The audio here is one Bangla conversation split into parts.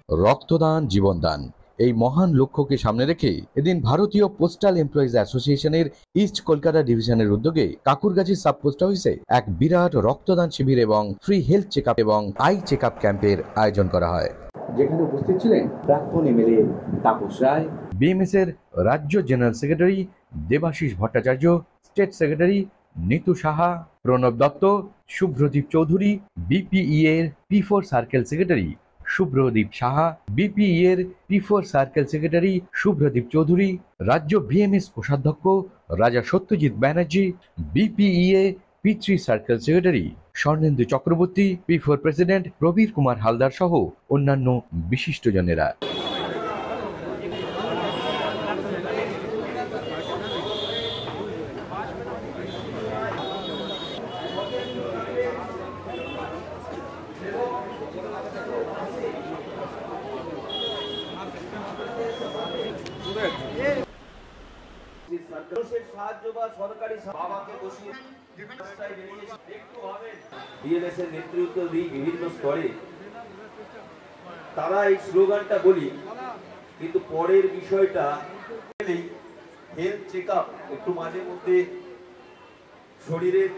রক্তদান জীবনদান এই মহান লক্ষ্যকে সামনে রেখে এদিন ভারতীয় পোস্টাল এমপ্লয়িজ অ্যাসোসিয়েশনের ইস্ট কলকাতা ডিভিশনের উদ্যোগে কাকুরগাছি সাব পোস্ট অফিসে এক বিরাট রক্তদান শিবির এবং ফ্রি হেলথ চেকআপ এবং আই চেকআপ ক্যাম্পের আয়োজন করা হয়, যেখানে উপস্থিত ছিলেন প্রাক্তন এমএলএ তাপস রায়, বিএমএস এর রাজ্য general secretary Debashis Bhattacharya, state secretary Nitu Saha, Pranab Dutta, Subhradeep Chowdhury, বিপিই এর P4 circle secretary Subhradeep Saha, বিপিই এর P4 circle secretary Subhradeep Chowdhury, রাজ্য বিএমএস কোষাধ্যক্ষ রাজা সত্যজিৎ ব্যানার্জি, বিপিই এ P3 circle secretary Swarnendu Chakraborty, P4 president Prabir Kumar Haldar সহ অন্যান্য বিশিষ্টজনেরা। নেতৃত্ব দিই বিভিন্ন স্তরে, তারা এই স্লোগানটা বলি, কিন্তু পরের বিষয়টা হেলথ চেকআপ একটু মাঝে মধ্যে শরীরের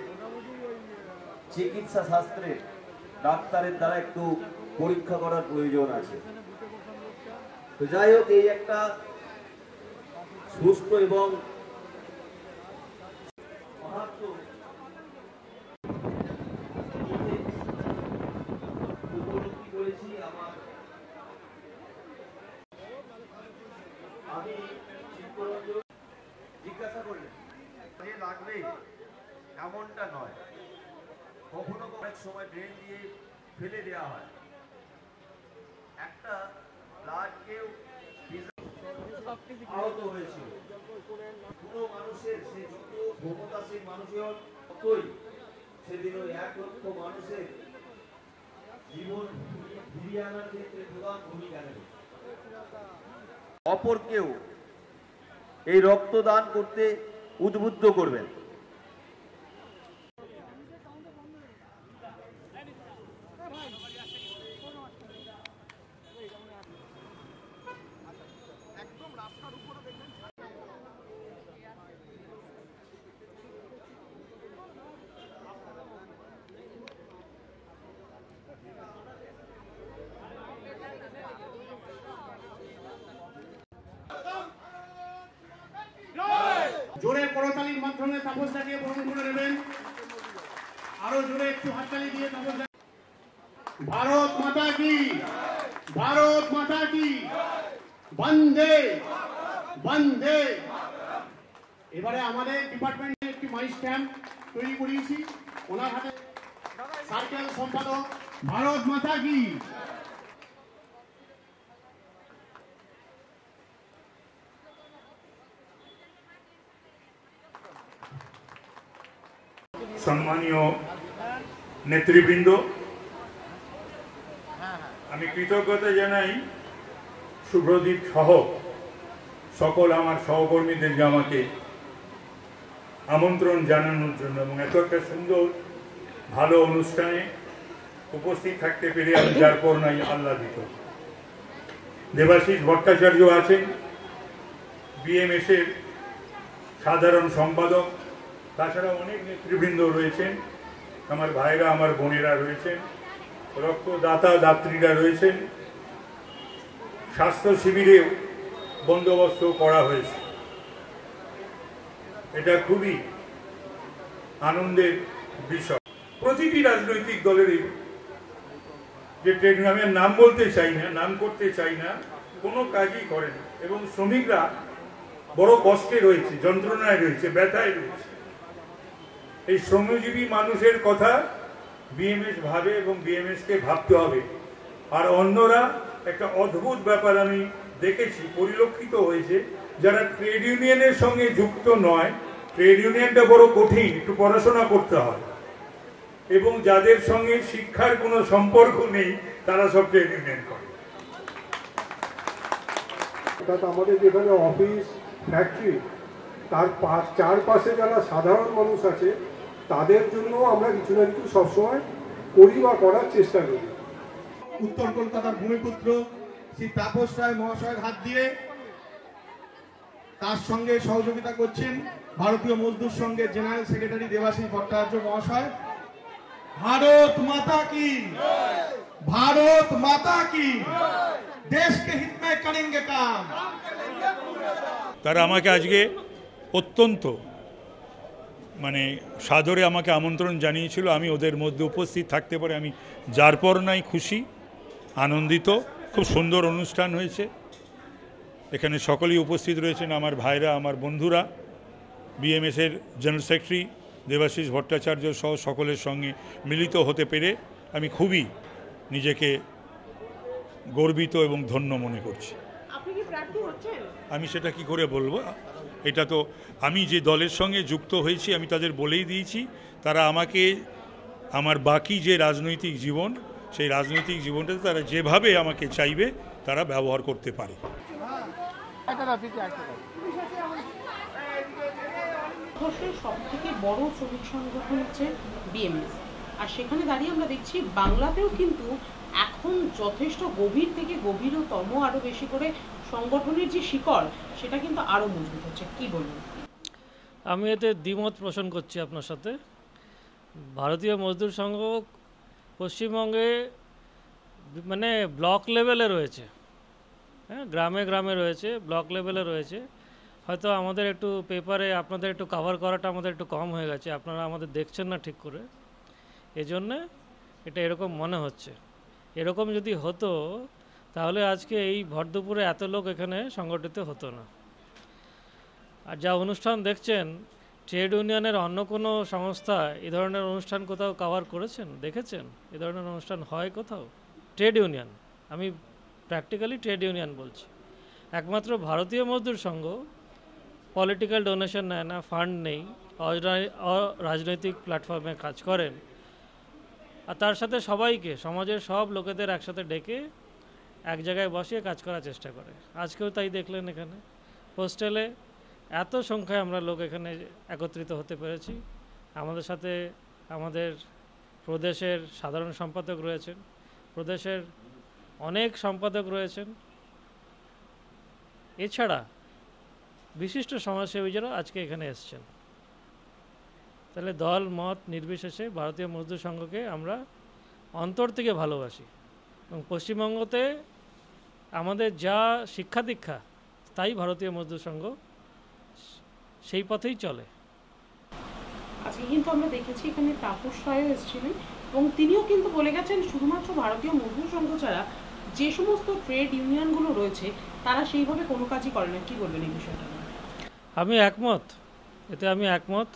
চিকিৎসা শাস্ত্রে ডাক্তারের দ্বারা একটু পরীক্ষা করার প্রয়োজন আছে। তো যাই হোক, এই একটা সুস্থ এবং আমি জিজ্ঞাসা করলেন যে লাগবে এমনটা নয়, কখনো অনেক সময় ড্রেন দিয়ে ফেলে দেওয়া হয়। একটা ব্লাডকেও আহত হয়েছিল, কোনো মানুষের সে যত ক্ষমতাশীল মানুষের ততই সেদিন ওই 1 লক্ষ মানুষের জীবন ফিরিয়ে আনার ক্ষেত্রে প্রধান ভূমিকা নেবে। অপরকেও এই রক্তদান করতে উদ্বুদ্ধ করবেন। জোরে করতালির মাধ্যমে তাপসটাকে বরণ করে নেবেন। আরো জোরে একটু হাততালি দিয়ে তাপসটা। ভারত মাতা কি, ভারত মাতা কি, বন্দে বন্দে। এবারে আমাদের ডিপার্টমেন্টে একটি মাই স্ট্যাম্প তৈরি করিয়েছি, ওনার হাতে সার্কেল সম্পাদক। ভারত মাতা কি। সম্মানীয় নেতৃবৃন্দ, আমি কৃতজ্ঞতা জানাই শুভ্রদীপ সহ সকল আমার সহকর্মীদের যে আমাকে আমন্ত্রণ জানানোর জন্য এবং এত একটা সুন্দর ভালো অনুষ্ঠানে উপস্থিত থাকতে পেরে আমি যার পর নাই আহ্লাদিত। দেবাশিস ভট্টাচার্য আছেন, বিএমএস এর সাধারণ সম্পাদক, তাছাড়া অনেক নেতৃবৃন্দ রয়েছেন, আমার ভাইরা আমার বোনেরা রয়েছেন, রক্তদাতা দাত্রীরা রয়েছেন। স্বাস্থ্য শিবিরেও বন্দোবস্ত করা হয়েছে। এটা খুবই আনন্দের বিষয়। প্রতিটি রাজনৈতিক দলেরই যে ট্রেডগ্রামের নাম বলতে চাই না, নাম করতে চাই না, কোনো কাজই করে না এবং শ্রমিকরা বড় কষ্টে রয়েছে, যন্ত্রণায় রয়েছে, ব্যথায় রয়েছে। এই শ্রমজীবী মানুষের কথা বিএমএস ভাবে এবং বিএমএস কে ভাবতে হবে। আর অন্যরা একটা অদ্ভুত ব্যাপার আমি দেখেছি, পরিলক্ষিত হয়েছে, যারা ট্রেড ইউনিয়নের সঙ্গে যুক্ত নয়, ট্রেড ইউনিয়নটা বড় কঠিন, একটু পড়াশোনা করতে হয়, এবং যাদের সঙ্গে শিক্ষার কোনো সম্পর্ক নেই তারা সব ট্রেড ইউনিয়ন করে। আমাদের যেখানে অফিস ফ্যাক্টরি, তার চারপাশে যারা সাধারণ মানুষ আছে তাদের জন্য আমরা কিছু না কিছু সবসময় করি বা করার চেষ্টা করি। উত্তর কলকাতার ভূমিপুত্র শ্রী তাপস রায় মহাশয়ের হাত দিয়ে, তার সঙ্গে সহযোগিতা করছেন ভারতীয় মজদুর সংঘের জেনারেল সেক্রেটারি দেবাশিস ভট্টাচার্য মহাশয়। ভারত মাতা কি, भारत माता की, देश के हित में करेंगे काम। তারা আমাকে আজকে অত্যন্ত মানে সাদরে আমাকে আমন্ত্রণ জানিয়েছিল। আমি ওদের মধ্যে উপস্থিত থাকতে পারে আমি যার পর নাই খুশি, আনন্দিত। খুব সুন্দর অনুষ্ঠান হয়েছে। এখানে সকলেই উপস্থিত রয়েছেন, আমার ভাইরা, আমার বন্ধুরা, বিএমএসের জেনারেল সেক্রেটারি দেবাশিস ভট্টাচার্য সহ সকলের সঙ্গে মিলিত হতে পেরে আমি খুবই নিজেকে গর্বিত এবং ধন্য মনে করছি। আমি সেটা কি করে বলবো? এটা তো আমি যে দলের সঙ্গে যুক্ত হয়েছি আমি তাদের বলেই দিয়েছি, তারা আমাকে আমার বাকি যে রাজনৈতিক জীবন, সেই রাজনৈতিক জীবনটাতে তারা যেভাবে আমাকে চাইবে তারা ব্যবহার করতে পারে। সব থেকে বড় শ্রমিক সংগঠন হচ্ছে বিএমএস, আর সেখানে দাঁড়িয়ে আমরা দেখছি বাংলাতেও কিন্তু এখন যথেষ্ট গভীর থেকে গভীরতম আরো বেশি করে সংগঠনের যে শিকড় সেটা কিন্তু আরো মজবুত হচ্ছে। কি বলবেন? আমি এতে দ্বিমত পোষণ করছি আপনার সাথে। ভারতীয় মজদুর সংঘ পশ্চিমবঙ্গে মানে ব্লক লেভেলে রয়েছে, হ্যাঁ, গ্রামে গ্রামে রয়েছে, ব্লক লেভেলে রয়েছে। হয়তো আমাদের একটু পেপারে আপনাদের একটু কভার করাটা আমাদের একটু কম হয়ে গেছে, আপনারা আমাদের দেখছেন না ঠিক করে, এজন্যে এটা এরকম মনে হচ্ছে। এরকম যদি হতো তাহলে আজকে এই ভর দুপুরে এত লোক এখানে সংগঠিত হতো না। আর যা অনুষ্ঠান দেখছেন, ট্রেড ইউনিয়নের অন্য কোনো সংস্থা এ ধরনের অনুষ্ঠান কোথাও কভার করেছেন, দেখেছেন? এ ধরনের অনুষ্ঠান হয় কোথাও? ট্রেড ইউনিয়ন, আমি প্র্যাকটিক্যালি ট্রেড ইউনিয়ন বলছি। একমাত্র ভারতীয় মজদুর সংঘ পলিটিক্যাল ডোনেশন নেয় না, ফান্ড নেই, রাজনৈতিক প্ল্যাটফর্মে কাজ করেন। আর তার সাথে সবাইকে, সমাজের সব লোকেদের একসাথে ডেকে এক জায়গায় বসিয়ে কাজ করার চেষ্টা করে। আজকেও তাই দেখলেন এখানে হোস্টেলে এত সংখ্যায় আমরা লোক এখানে একত্রিত হতে পেরেছি। আমাদের সাথে আমাদের প্রদেশের সাধারণ সম্পাদক রয়েছেন, প্রদেশের অনেক সম্পাদক রয়েছেন, এছাড়া বিশিষ্ট সমাজসেবীরা আজকে এখানে এসছেন। তাহলে দল মত নির্বিশেষে ভারতীয় মজদুর সংঘকে আমরা অন্তর থেকে ভালোবাসি এবং পশ্চিমবঙ্গতে আমাদের যা শিক্ষা দীক্ষা তাই ভারতীয় মজদুর সংঘ সেই পথেই চলে। আজকে কিন্তু আমরা দেখেছি এখানে তাপস রায়ও এসেছিলেন এবং তিনিও কিন্তু বলে গেছেন শুধুমাত্র ভারতীয় মজদুর সংঘ ছাড়া যে সমস্ত ট্রেড ইউনিয়নগুলো রয়েছে তারা সেইভাবে কোনো কাজই করে না। কি বলবেন এই বিষয়টা? আমি একমত, এতে আমি একমত।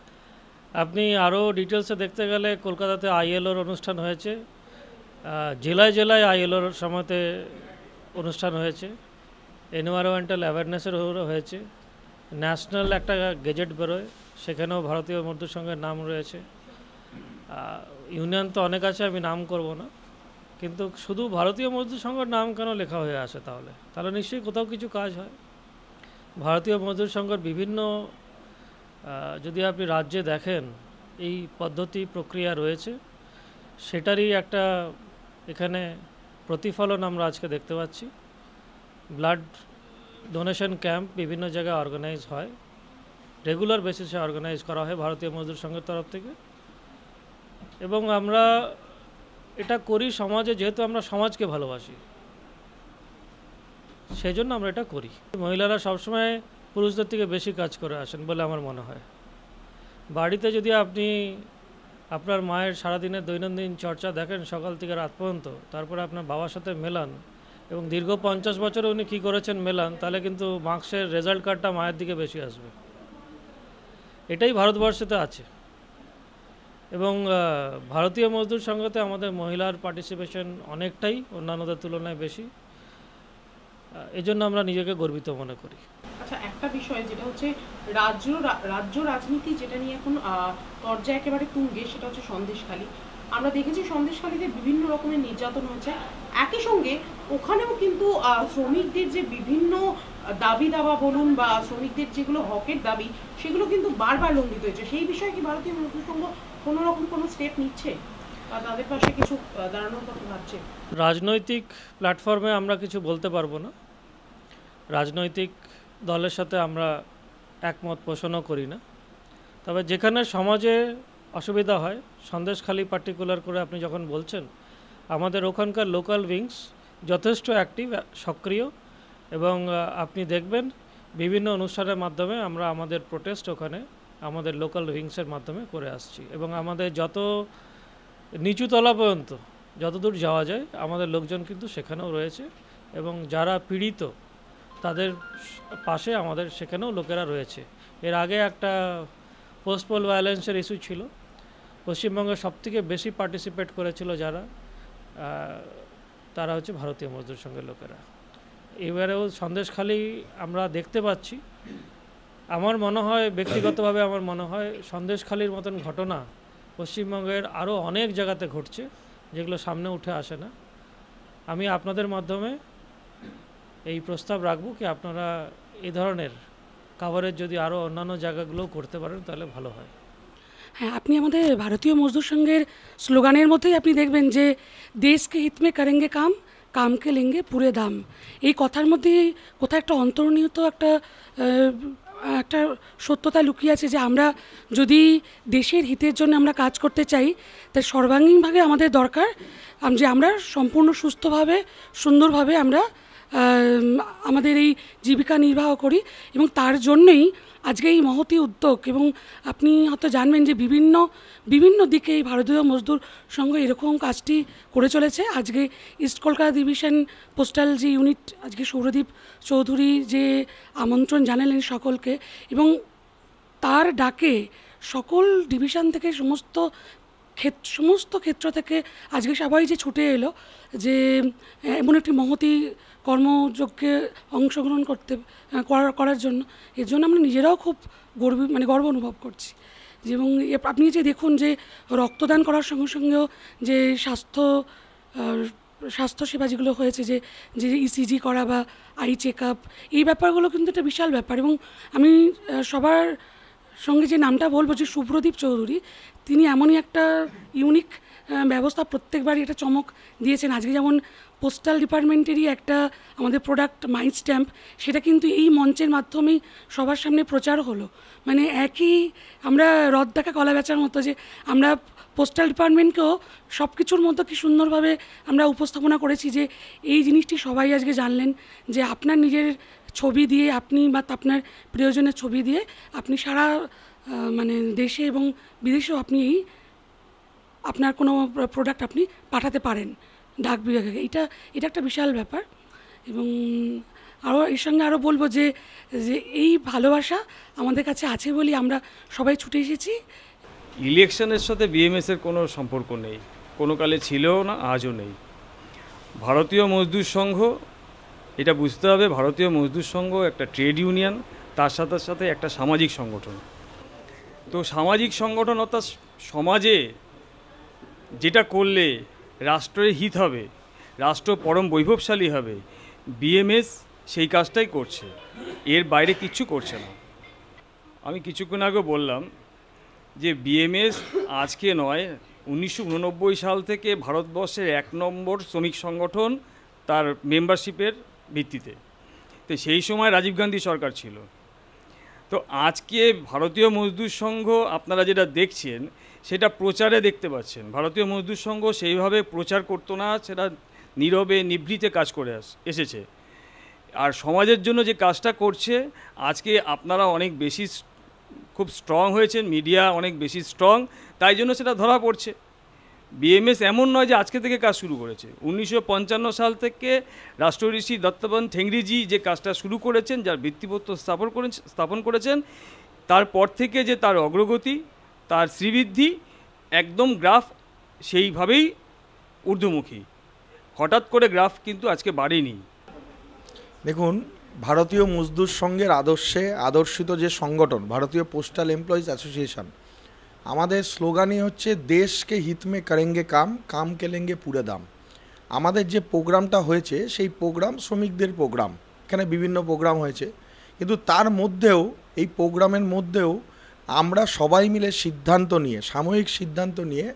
আপনি আরও ডিটেলসে দেখতে গেলে কলকাতাতে আইএলওর অনুষ্ঠান হয়েছে, জেলায় জেলায় আইএলওর সময়তে অনুষ্ঠান হয়েছে, এনভায়রনমেন্টাল অ্যাওয়ারনেসের হয়েছে, ন্যাশনাল একটা গেজেট বেরোয়, সেখানেও ভারতীয় মজদুর সংঘের নাম রয়েছে। ইউনিয়ন তো অনেক আছে, আমি নাম করব না, কিন্তু শুধু ভারতীয় মজদুর সংঘের নাম কেন লেখা হয়ে আসে? তাহলে নিশ্চয়ই কোথাও কিছু কাজ হয়। ভারতীয় মজদুর সংঘের বিভিন্ন যদি আপনি রাজ্যে দেখেন এই পদ্ধতি প্রক্রিয়া রয়েছে, সেটারই একটা এখানে প্রতিফলন আমরা আজকে দেখতে পাচ্ছি। ব্লাড ডোনেশন ক্যাম্প বিভিন্ন জায়গায় অর্গানাইজ হয়, রেগুলার বেসিসে অর্গানাইজ করা হয় ভারতীয় মজদুর সংঘের তরফ থেকে, এবং আমরা এটা করি সমাজে, যেহেতু আমরা সমাজকে ভালোবাসি সেই জন্য আমরা এটা করি। মহিলারা সবসময় পুরুষদের থেকে বেশি কাজ করে আসেন বলে আমার মনে হয়। বাড়িতে যদি আপনি আপনার মায়ের সারাদিনের দৈনন্দিন চর্চা দেখেন সকাল থেকে রাত পর্যন্ত, তারপরে আপনার বাবার সাথে মেলান এবং দীর্ঘ 50 বছরে উনি কী করেছেন মেলান, তাহলে কিন্তু মার্কসের রেজাল্ট কার্ডটা মায়ের দিকে বেশি আসবে। এটাই ভারতবর্ষেতে আছে এবং ভারতীয় মজদুর সংঘতে আমাদের মহিলার পার্টিসিপেশন অনেকটাই অন্যান্যদের তুলনায় বেশি, এজন্য আমরা নিজেকে গর্বিত মনে করি। আচ্ছা, একটা বিষয় যেটা হচ্ছে রাজ্য রাজনীতি যেটা নিয়ে এখন পর্যায়ে একেবারে তুঙ্গে, সেটা হচ্ছে সন্দেশখালী। আমরা দেখেছি সন্দেশখালীতে বিভিন্ন রকমের নির্যাতন হচ্ছে, একই সঙ্গে ওখানেও কিন্তু শ্রমিকদের যে বিভিন্ন দাবি দাবা বলুন বা শ্রমিকদের যেগুলো হকের দাবি সেগুলো কিন্তু বারবার লঙ্ঘিত হয়েছে। সেই বিষয়ে কি ভারতীয় মজদুর সংঘ কোনো রকম কোনো স্টেপ নিচ্ছে? বা তাদের পাশে কিছু দাঁড়ানোর কথা ভাবছে? রাজনৈতিক প্ল্যাটফর্মে আমরা কিছু বলতে পারবো না, রাজনৈতিক দলের সাথে আমরা একমত পোষণও করি না। তবে যেখানে সমাজে অসুবিধা হয়, সন্দেশখালি পার্টিকুলার করে আপনি যখন বলছেন, আমাদের ওখানকার লোকাল উইংস যথেষ্ট অ্যাক্টিভ, সক্রিয়, এবং আপনি দেখবেন বিভিন্ন অনুষ্ঠানের মাধ্যমে আমরা আমাদের প্রোটেস্ট ওখানে আমাদের লোকাল উইংসের মাধ্যমে করে আসছি, এবং আমাদের যত নিচুতলা পর্যন্ত যতদূর যাওয়া যায় আমাদের লোকজন কিন্তু সেখানেও রয়েছে, এবং যারা পীড়িত তাদের পাশে আমাদের সেখানেও লোকেরা রয়েছে। এর আগে একটা পোস্ট পোল ভায়োলেন্সের ইস্যু ছিল, পশ্চিমবঙ্গে সবথেকে বেশি পার্টিসিপেট করেছিল যারা, তারা হচ্ছে ভারতীয় মজদুর সংঘের লোকেরা। এবারেও সন্দেশখালি আমরা দেখতে পাচ্ছি। আমার মনে হয়, ব্যক্তিগতভাবে আমার মনে হয় সন্দেশখালির মতন ঘটনা পশ্চিমবঙ্গের আরও অনেক জায়গাতে ঘটছে, যেগুলো সামনে উঠে আসে না। আমি আপনাদের মাধ্যমে এই প্রস্তাব রাখবো কি আপনারা এই ধরনের কাভারেজ যদি আরও অন্যান্য জায়গাগুলোও করতে পারেন তাহলে ভালো হয়। হ্যাঁ, আপনি আমাদের ভারতীয় মজদুর সংঘের স্লোগানের মধ্যেই আপনি দেখবেন যে দেশকে হিত মে করেঙ্গে কাম, কামকে লেঙ্গে পুরে দাম। এই কথার মধ্যে কোথাও একটা অন্তর্নিহিত একটা সত্যতা লুকিয়ে আছে যে আমরা যদি দেশের হিতের জন্য আমরা কাজ করতে চাই, তাই সর্বাঙ্গীনভাবে আমাদের দরকার যে আমরা সম্পূর্ণ সুস্থভাবে সুন্দরভাবে আমরা আমাদের এই জীবিকা নির্বাহ করি, এবং তার জন্যই আজকে এই মহতী উদ্যোগ। এবং আপনি হয়তো জানবেন যে বিভিন্ন দিকে এই ভারতীয় মজদুর সংঘ এরকম কাজটি করে চলেছে। আজকে ইস্ট কলকাতা ডিভিশন পোস্টাল যে ইউনিট, আজকে সৌরদীপ চৌধুরী যে আমন্ত্রণ জানালেন সকলকে, এবং তার ডাকে সকল ডিভিশন থেকে সমস্ত ক্ষেত্র থেকে আজকে সবাই যে ছুটে এলো যে এমন একটি মহতী কর্মযজ্ঞে অংশগ্রহণ করার জন্য, এর জন্য আমরা নিজেরাও খুব গর্ব অনুভব করছি। এবং আপনি যে দেখুন যে রক্তদান করার সঙ্গে সঙ্গেও যে স্বাস্থ্যসেবা যেগুলো হয়েছে, যে ইসিজি করা বা আই চেক আপ, এই ব্যাপারগুলো কিন্তু একটা বিশাল ব্যাপার। এবং আমি সবার সঙ্গে যে নামটা বলবো, যে শুভ্রদীপ চৌধুরী, তিনি এমনই একটা ইউনিক ব্যবস্থা প্রত্যেকবারই একটা চমক দিয়েছেন। আজকে যেমন পোস্টাল ডিপার্টমেন্টেরই একটা আমাদের প্রোডাক্ট মাই স্ট্যাম্প, সেটা কিন্তু এই মঞ্চের মাধ্যমেই সবার সামনে প্রচার হলো। মানে একই আমরা রদ দেখা কলা বেচার মতো, যে আমরা পোস্টাল ডিপার্টমেন্টকেও সব কিছুর মধ্যে কি সুন্দরভাবে আমরা উপস্থাপনা করেছি, যে এই জিনিসটি সবাই আজকে জানলেন যে আপনার নিজের ছবি দিয়ে আপনি বা আপনার প্রিয়জনের ছবি দিয়ে আপনি সারা দেশে এবং বিদেশেও আপনি আপনার কোনো প্রোডাক্ট আপনি পাঠাতে পারেন ডাক বিভাগে। এটা একটা বিশাল ব্যাপার। এবং এর সঙ্গে আরও বলবো যে এই ভালোবাসা আমাদের কাছে আছে বলেই আমরা সবাই ছুটে এসেছি। ইলেকশনের সাথে বিএমএসের কোনো সম্পর্ক নেই, কোনো কালে ছিলও না, আজও নেই। ভারতীয় মজদুর সংঘ, এটা বুঝতে হবে, ভারতীয় মজদুর সংঘ একটা ট্রেড ইউনিয়ন, তার সাথে সাথে একটা সামাজিক সংগঠন। তো সামাজিক সংগঠন অর্থাৎ সমাজে যেটা করলে রাষ্ট্রের হিত হবে, রাষ্ট্র পরম বৈভবশালী হবে, বিএমএস সেই কাজটাই করছে, এর বাইরে কিচ্ছু করছে না। আমি কিছুক্ষণ আগে বললাম যে বিএমএস আজকে নয়, 1989 সাল থেকে ভারতবর্ষের 1 নম্বর শ্রমিক সংগঠন তার মেম্বারশিপের ভিত্তিতে। তো সেই সময় রাজীব গান্ধী সরকার ছিল। তো আজকে ভারতীয় মজদুর সংঘ আপনারা যেটা দেখছেন সেটা প্রচারে দেখতে পাচ্ছেন। ভারতীয় মজদুর সংঘ সেইভাবে প্রচার করতো না, সেটা নীরবে নিভৃতে কাজ করে এসেছে। আর সমাজের জন্য যে কাজটা করছে, আজকে আপনারা অনেক বেশি খুব স্ট্রং হয়েছেন, মিডিয়া অনেক বেশি স্ট্রং, তাই জন্য সেটা ধরা পড়ছে। বিএমএস এমন নয় যে আজকে থেকে কাজ শুরু করেছে। 1955 সাল থেকে রাষ্ট্রঋষি দত্তবন ঠেঙ্গড়িজি যে কাজটা শুরু করেছেন, যার ভিত্তিপ্রস্তর স্থাপন করেছেন, তারপর থেকে যে তার অগ্রগতি, তার শ্রীবৃদ্ধি, একদম গ্রাফ সেইভাবেই ঊর্ধ্বমুখী। হঠাৎ করে গ্রাফ কিন্তু আজকে বাড়েনি। দেখুন, ভারতীয় মজদুর সংঘের আদর্শিত যে সংগঠন ভারতীয় পোস্টাল এমপ্লয়িজ অ্যাসোসিয়েশন, আমাদের স্লোগানই হচ্ছে দেশকে হিত মে করেঙ্গে কাম, কাম কে লেঙ্গে পুরে দাম। আমাদের যে প্রোগ্রামটা হয়েছে সেই প্রোগ্রাম শ্রমিকদের প্রোগ্রাম, এখানে বিভিন্ন প্রোগ্রাম হয়েছে, কিন্তু তার মধ্যেও এই প্রোগ্রামের মধ্যেও আমরা সবাই মিলে সিদ্ধান্ত নিয়ে, সাময়িক সিদ্ধান্ত নিয়ে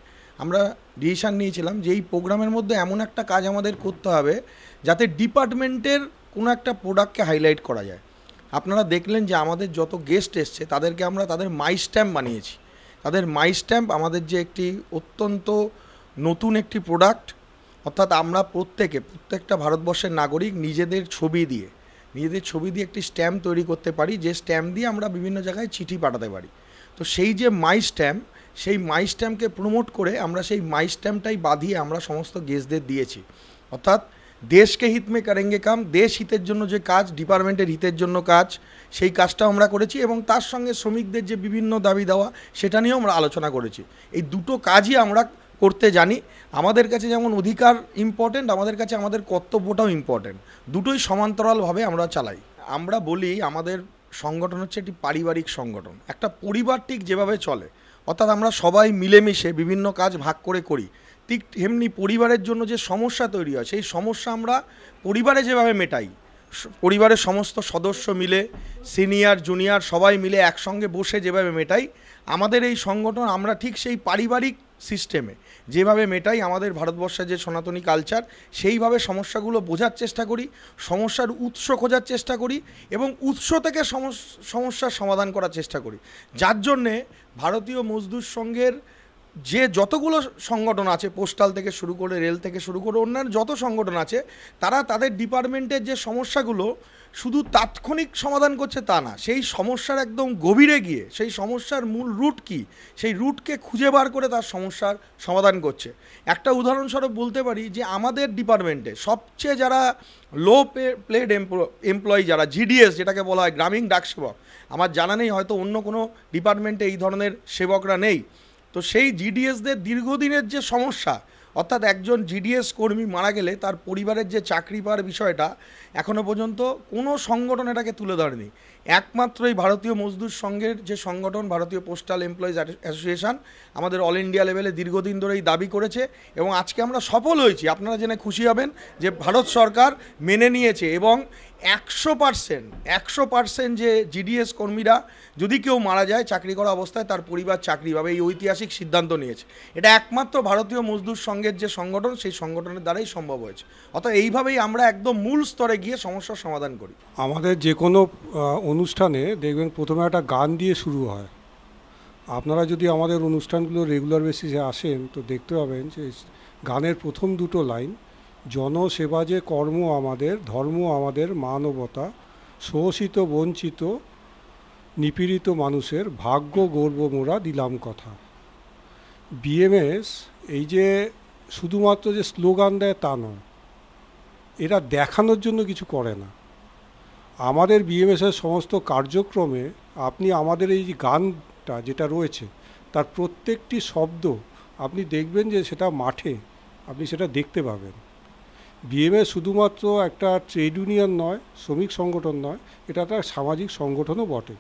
আমরা ডিসিশান নিয়েছিলাম যে এই প্রোগ্রামের মধ্যে এমন একটা কাজ আমাদের করতে হবে যাতে ডিপার্টমেন্টের কোনো একটা প্রোডাক্টকে হাইলাইট করা যায়। আপনারা দেখলেন যে আমাদের যত গেস্ট এসছে তাদেরকে আমরা তাদের মাই স্ট্যাম্প বানিয়েছি। তাদের মাই স্ট্যাম্প আমাদের যে একটি অত্যন্ত নতুন একটি প্রোডাক্ট, অর্থাৎ আমরা প্রত্যেকটা ভারতবর্ষের নাগরিক নিজেদের ছবি দিয়ে একটি স্ট্যাম্প তৈরি করতে পারি, যে স্ট্যাম্প দিয়ে আমরা বিভিন্ন জায়গায় চিঠি পাঠাতে পারি। তো সেই যে মাই স্ট্যাম্প, সেই মাই স্ট্যাম্পকে প্রমোট করে আমরা সেই মাই স্ট্যাম্পটাই বাঁধিয়ে আমরা সমস্ত গেস্টদের দিয়েছি। অর্থাৎ দেশকে হিত মে করেঙ্গে কাম, দেশ হিতের জন্য যে কাজ, ডিপার্টমেন্টের হিতের জন্য কাজ, সেই কাজটা আমরা করেছি এবং তার সঙ্গে শ্রমিকদের যে বিভিন্ন দাবি দেওয়া সেটা নিয়েও আমরা আলোচনা করেছি। এই দুটো কাজই আমরা করতে জানি। আমাদের কাছে যেমন অধিকার ইম্পর্টেন্ট, আমাদের কাছে আমাদের কর্তব্যটাও ইম্পর্টেন্ট, দুটোই সমান্তরালভাবে আমরা চালাই। আমরা বলি আমাদের সংগঠন হচ্ছে একটি পারিবারিক সংগঠন, একটা পরিবার ঠিক যেভাবে চলে, অর্থাৎ আমরা সবাই মিলেমিশে বিভিন্ন কাজ ভাগ করে করি, ঠিক এমনি পরিবারের জন্য যে সমস্যা তৈরি হয় সেই সমস্যা আমরা পরিবারে যেভাবে মেটাই, পরিবারের সমস্ত সদস্য মিলে, সিনিয়র জুনিয়র সবাই মিলে একসঙ্গে বসে যেভাবে মেটাই, আমাদের এই সংগঠন আমরা ঠিক সেই পারিবারিক সিস্টেমে যেভাবে মেটাই, আমাদের ভারতবর্ষের যে সনাতনী কালচার, সেইভাবে সমস্যাগুলো বোঝার চেষ্টা করি, সমস্যার উৎস খোঁজার চেষ্টা করি এবং উৎস থেকে সমস্যার সমাধান করার চেষ্টা করি। যার জন্যে ভারতীয় মজদুর সংঘের যে যতগুলো সংগঠন আছে, পোস্টাল থেকে শুরু করে, রেল থেকে শুরু করে অন্যান্য যত সংগঠন আছে, তারা তাদের ডিপার্টমেন্টের যে সমস্যাগুলো শুধু তাৎক্ষণিক সমাধান করছে তা না, সেই সমস্যার একদম গভীরে গিয়ে সেই সমস্যার মূল রুট কী, সেই রুটকে খুঁজে বার করে তার সমস্যার সমাধান করছে। একটা উদাহরণস্বরূপ বলতে পারি যে আমাদের ডিপার্টমেন্টে সবচেয়ে যারা লো পেড এমপ্লয়ি, যারা জিডিএস যেটাকে বলা হয়, গ্রামীণ ডাক সেবক, আমার জানা নেই হয়তো অন্য কোনো ডিপার্টমেন্টে এই ধরনের সেবকরা নেই। তো সেই জিডিএসদের দীর্ঘদিনের যে সমস্যা, অর্থাৎ একজন জিডিএস কর্মী মারা গেলে তার পরিবারের যে চাকরি পাওয়ার বিষয়টা এখনও পর্যন্ত কোনো সংগঠন এটাকে তুলে ধরেনি। একমাত্র এই ভারতীয় মজদুর সংঘের যে সংগঠন, ভারতীয় পোস্টাল এমপ্লয়িজ অ্যাসোসিয়েশন, আমাদের অল ইন্ডিয়া লেভেলে দীর্ঘদিন ধরেই দাবি করেছে এবং আজকে আমরা সফল হয়েছি। আপনারা জেনে খুশি হবেন যে ভারত সরকার মেনে নিয়েছে এবং 100% যে জিডিএস কর্মীরা যদি কেউ মারা যায় চাকরি করা অবস্থায়, তার পরিবার চাকরি পাবে, এই ঐতিহাসিক সিদ্ধান্ত নিয়েছে। এটা একমাত্র ভারতীয় মজদুর সংঘের যে সংগঠন, সেই সংগঠনের দ্বারাই সম্ভব হয়েছে। অর্থাৎ এইভাবেই আমরা একদম মূল স্তরে গিয়ে সমস্যার সমাধান করি। আমাদের যে কোনো অনুষ্ঠানে দেখবেন প্রথমে একটা গান দিয়ে শুরু হয়। আপনারা যদি আমাদের অনুষ্ঠানগুলো রেগুলার বেসিসে আসেন তো দেখতে পাবেন যে গানের প্রথম দুটো লাইন, জনসেবা যে কর্ম আমাদের, ধর্ম আমাদের, মানবতা, শোষিত বঞ্চিত নিপীড়িত মানুষের ভাগ্য গর্ব মোরা দিলাম কথা। বিএমএস এই যে শুধুমাত্র যে স্লোগান দেয় তা নয়, এরা দেখানোর জন্য কিছু করে না। আমাদের বিএমএসের সমস্ত কার্যক্রমে আপনি আমাদের এই যে গানটা যেটা রয়েছে তার প্রত্যেকটি শব্দ আপনি দেখবেন যে সেটা মাঠে আপনি সেটা দেখতে পাবেন। বিএমএস শুধুমাত্র একটা ট্রেড ইউনিয়ন নয়, শ্রমিক সংগঠন নয়, এটা একটা সামাজিক সংগঠনও বটে।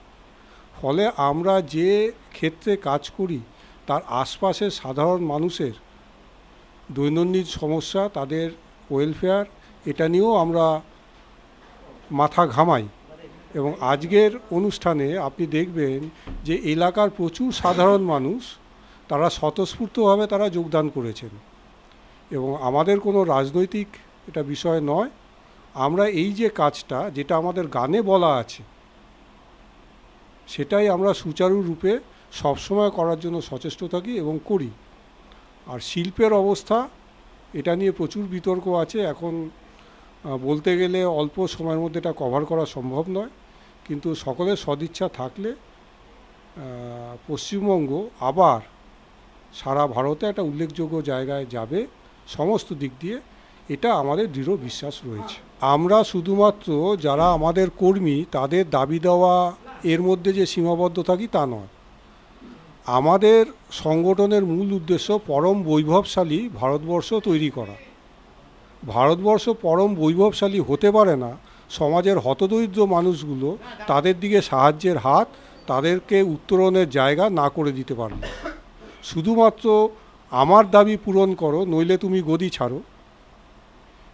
ফলে আমরা যে ক্ষেত্রে কাজ করি তার আশপাশের সাধারণ মানুষের দৈনন্দিন সমস্যা, তাদের ওয়েলফেয়ার, এটা নিয়েও আমরা মাথা ঘামাই। এবং আজকের অনুষ্ঠানে আপনি দেখবেন যে এলাকার প্রচুর সাধারণ মানুষ তারা স্বতঃস্ফূর্তভাবে তারা যোগদান করেছেন এবং আমাদের কোনো রাজনৈতিক এটা বিষয় নয়। আমরা এই যে কাজটা যেটা আমাদের গানে বলা আছে সেটাই আমরা সুচারুরূপে সবসময় করার জন্য সচেষ্ট থাকি এবং করি। আর শিল্পের অবস্থা এটা নিয়ে প্রচুর বিতর্ক আছে। এখন বলতে গেলে অল্প সময়ের মধ্যে এটা কভার করা সম্ভব নয়, কিন্তু সকলের সদিচ্ছা থাকলে পশ্চিমবঙ্গ আবার সারা ভারতে একটা উল্লেখযোগ্য জায়গায় যাবে সমস্ত দিক দিয়ে, এটা আমাদের দৃঢ় বিশ্বাস রয়েছে। আমরা শুধুমাত্র যারা আমাদের কর্মী তাদের দাবি দেওয়া এর মধ্যে যে সীমাবদ্ধ থাকি তা নয়। আমাদের সংগঠনের মূল উদ্দেশ্য পরম বৈভবশালী ভারতবর্ষ তৈরি করা। ভারতবর্ষ পরম বৈভবশালী হতে পারে না সমাজের হতদরিদ্র মানুষগুলো তাদের দিকে সাহায্যের হাত, তাদেরকে উত্তরণের জায়গা না করে দিতে পারবে। শুধুমাত্র আমার দাবি পূরণ করো নইলে তুমি গদি ছাড়ো,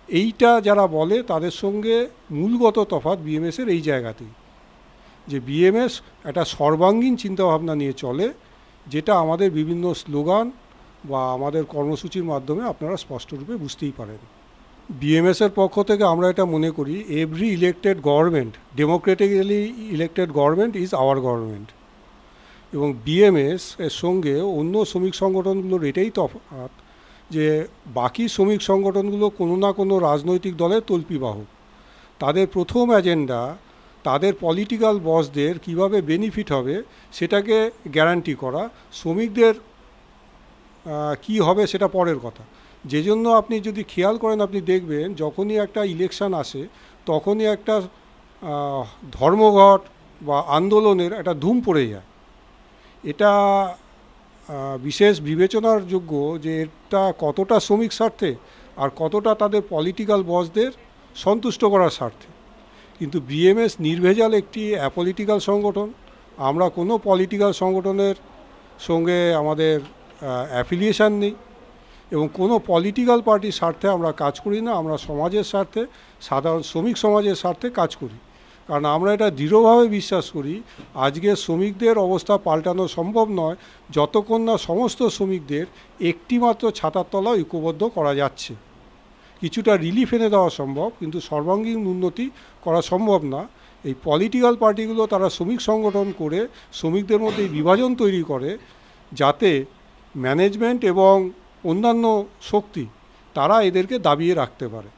এইটা যারা বলে তাদের সঙ্গে মূলগত তফাৎ বিএমএসের এই জায়গাতেই, যে বিএমএস একটা সর্বাঙ্গীন চিন্তাভাবনা নিয়ে চলে, যেটা আমাদের বিভিন্ন স্লোগান, বা আমাদের কর্মসূচির মাধ্যমে আপনারা স্পষ্টরূপে বুঝতেই পারেন। বিএমএসের পক্ষ থেকে আমরা এটা মনে করি, every elected government, democratically elected government is our government. এবং বিএমএস এর সঙ্গে অন্য শ্রমিক সংগঠনগুলোর এটাই তফাৎ যে বাকি শ্রমিক সংগঠনগুলো কোনো না কোনো রাজনৈতিক দলের তল্পিবাহক। তাদের প্রথম এজেন্ডা তাদের পলিটিক্যাল বসদের কিভাবে বেনিফিট হবে সেটাকে গ্যারান্টি করা, শ্রমিকদের কি হবে সেটা পরের কথা। যে জন্য আপনি যদি খেয়াল করেন, আপনি দেখবেন যখনই একটা ইলেকশন আসে তখনই একটা ধর্মঘট বা আন্দোলনের একটা ধুম পড়ে যায়। এটা বিশেষ বিবেচনার যোগ্য যে এটা কতটা শ্রমিক স্বার্থে আর কতটা তাদের পলিটিক্যাল বসদের সন্তুষ্ট করার স্বার্থে। কিন্তু বিএমএস নির্ভেজাল একটি অ্যাপলিটিক্যাল সংগঠন। আমরা কোনো পলিটিক্যাল সংগঠনের সঙ্গে আমাদের অ্যাফিলিয়েশন নেই এবং কোনো পলিটিক্যাল পার্টির স্বার্থে আমরা কাজ করি না। আমরা সমাজের স্বার্থে, সাধারণ শ্রমিক সমাজের স্বার্থে কাজ করি। কারণ আমরা এটা দৃঢ়ভাবে বিশ্বাস করি আজকের শ্রমিকদের অবস্থা পাল্টানো সম্ভব নয় যতক্ষণ না সমস্ত শ্রমিকদের একটিমাত্র ছাতার তলা ঐক্যবদ্ধ করা যাচ্ছে। কিছুটা রিলিফ এনে দেওয়া সম্ভব, কিন্তু সর্বাঙ্গীন উন্নতি করা সম্ভব না। এই পলিটিক্যাল পার্টিগুলো তারা শ্রমিক সংগঠন করে শ্রমিকদের মধ্যে বিভাজন তৈরি করে যাতে ম্যানেজমেন্ট এবং অন্যান্য শক্তি তারা এদেরকে দাবিয়ে রাখতে পারে।